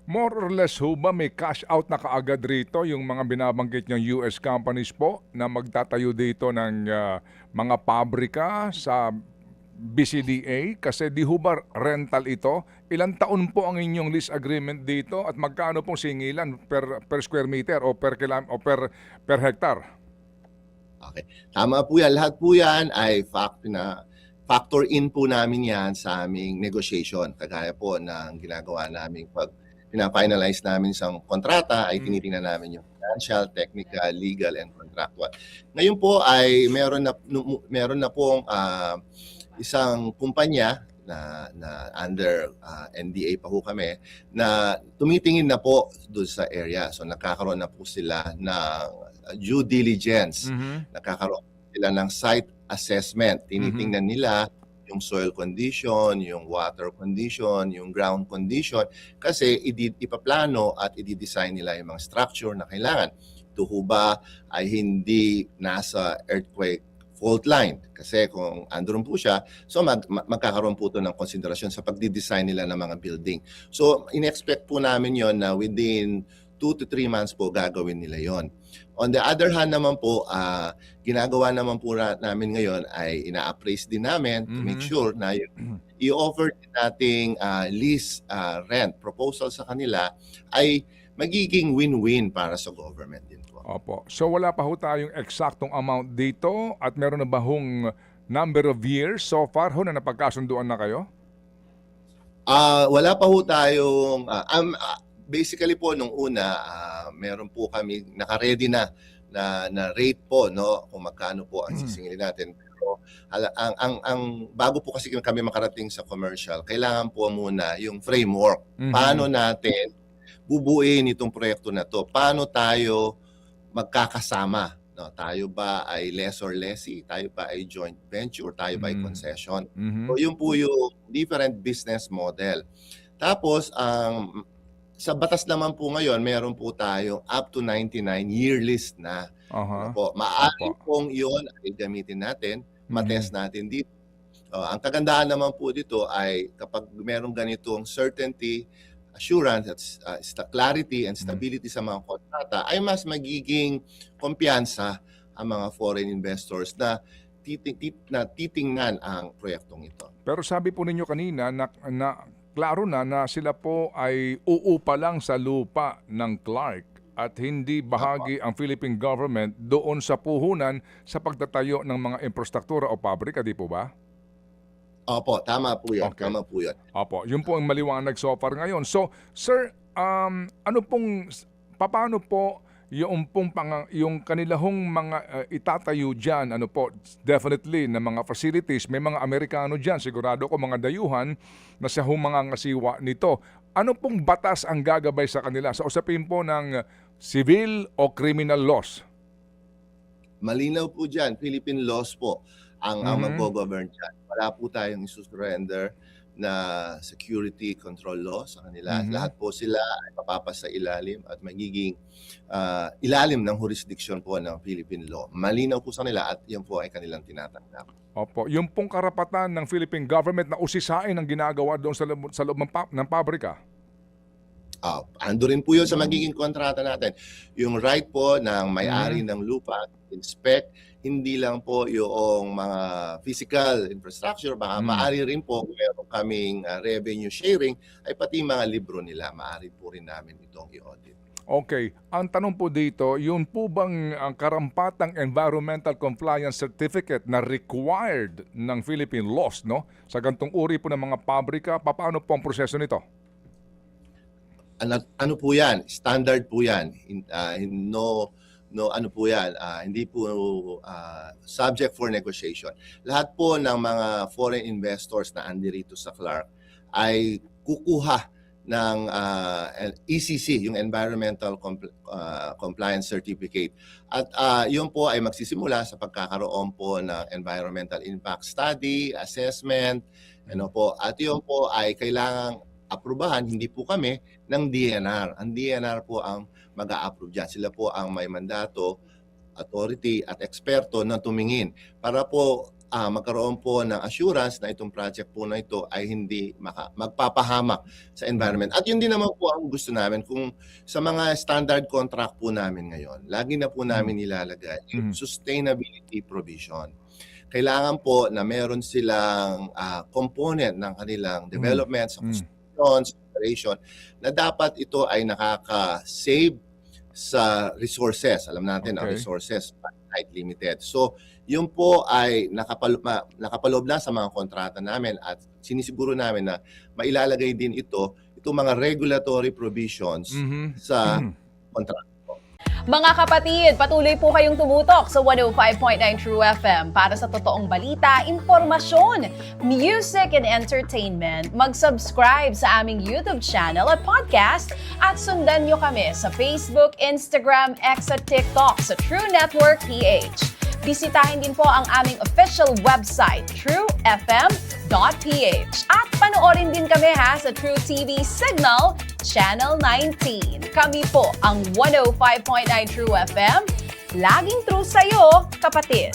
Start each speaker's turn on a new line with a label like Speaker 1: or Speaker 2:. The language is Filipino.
Speaker 1: More or less ho ba may cash out na kaagad rito yung mga binabanggit niyong US companies po na magtatayo dito ng mga pabrika sa BCDA? Kasi di ho ba rental ito? Ilang taon po ang inyong lease agreement dito at magkano pong singilan per square meter o per hectare?
Speaker 2: Okay. Tama po yan. Lahat po yan ay factor in po namin yan sa aming negotiation. Kagaya po ng ginagawa namin pag pina-finalize namin sa kontrata ay tinitingnan namin yung financial, technical, legal, and contractual. Ngayon po ay meron na pong isang kumpanya na under NDA pa po kami na tumitingin na po doon sa area. So nagkakaroon na po sila ng due diligence. Nagkakaroon sila ng site assessment. Tinitingnan nila yung soil condition, yung water condition, yung ground condition kasi ipaplano at i-design nila yung mga structure na kailangan. Ito ho ba ay hindi nasa earthquake fault line kasi kung andun po siya, so magkakaroon po ito ng konsiderasyon sa pagdi-design nila ng mga building. So in-expect po namin yon na within 2 to 3 months po gagawin nila yon. On the other hand naman po, ginagawa naman po namin ngayon ay ina-appraise din namin to make sure na i-offer nating lease rent proposal sa kanila ay magiging win-win para sa government din po.
Speaker 1: Opo. So wala pa ho tayong eksaktong amount dito at meron na ba hong number of years so far ho na napagkasunduan na kayo?
Speaker 2: Wala pa ho tayong basically po nung una meron po kami naka-ready na rate po no kung magkano po ang sisingilin natin. Pero ang bago po kasi kami makarating sa commercial, kailangan po muna yung framework. Paano natin bubuuin itong proyekto na to? Paano tayo magkakasama? No, tayo ba ay lessor lessee? Tayo ba ay joint venture? Tayo ba ay concession? So yun po yung different business model. Tapos sa batas naman po ngayon, meron po tayo up to 99 year list na. Ano po, maaari pong yun ay gamitin natin, matest natin dito. Ang kagandahan naman po dito ay kapag merong ganitong certainty, assurance, at clarity and stability sa mga kontrata, ay mas magiging kumpiyansa ang mga foreign investors na titingnan ang proyektong ito.
Speaker 1: Pero sabi po ninyo kanina na klaro na sila po ay uupa lang sa lupa ng Clark at hindi bahagi ang Philippine government doon sa puhunan sa pagtatayo ng mga infrastruktura o pabrika, di po ba?
Speaker 2: Opo, tama po yun.
Speaker 1: Okay.
Speaker 2: Tama po yun.
Speaker 1: Opo, yun po ang maliwanag so far ngayon. So, sir, paano po yung kanilahong mga itatayo dyan, definitely na mga facilities, may mga Amerikano dyan, sigurado ko mga dayuhan na sa mga ngasiwa nito. Ano pong batas ang gagabay sa kanila sa usapin po ng civil o criminal laws?
Speaker 2: Malinaw po dyan, Philippine laws po ang mag-govern dyan. Wala po tayong isusurrender na security control law sa kanila. Lahat po sila ay mapapasa ilalim at magiging ilalim ng jurisdiction po ng Philippine law. Malinaw po sa kanila at yan po ay kanilang tinatanggap.
Speaker 1: Opo, yung pong karapatan ng Philippine government na usisain ang ginagawa doon sa loob ng pabrika?
Speaker 2: Ando rin po yun sa magiging kontrata natin. Yung right po ng may-ari ng lupa, inspect, hindi lang po yung mga physical infrastructure, baka maaari rin po meron kaming revenue sharing, ay pati mga libro nila, maaari po rin namin itong i-audit.
Speaker 1: Okay. Ang tanong po dito, yun po bang ang karampatang environmental compliance certificate na required ng Philippine laws, no? Sa gantong uri po ng mga pabrika, paano po ang proseso nito?
Speaker 2: Ano po yan? Standard po yan. Ano po yan? Hindi po subject for negotiation. Lahat po ng mga foreign investors na andirito sa Clark ay kukuha ng ECC, yung Environmental Compliance Certificate. At yun po ay magsisimula sa pagkakaroon po ng Environmental Impact Study, Assessment, po. At yun po ay kailangang aprubahan, hindi po kami, ng DNR. Ang DNR po ang mag-a-approve dyan. Sila po ang may mandato, authority at eksperto na tumingin para po magkaroon po ng assurance na itong project po na ito ay hindi magpapahamak sa environment. At yun din naman po ang gusto namin kung sa mga standard contract po namin ngayon, lagi na po namin nilalagay yung sustainability provision. Kailangan po na meron silang component ng kanilang development sa construction, sa operation, na dapat ito ay nakaka-save sa resources. Alam natin, ang resources are limited. So, yun po ay nakapaloob na sa mga kontrata namin at sinisiguro namin na mailalagay din itong mga regulatory provisions sa kontrata.
Speaker 3: Mga kapatid, patuloy po kayong tumutok sa 105.9 True FM para sa totoong balita, impormasyon, music and entertainment. Mag-subscribe sa aming YouTube channel at podcast at sundan nyo kami sa Facebook, Instagram, X at TikTok sa True Network PH. Bisitahin din po ang aming official website, truefm.ph. At panoorin din kami sa True TV Signal, Channel 19. Kami po ang 105.9 True FM. Laging true sa'yo, kapatid.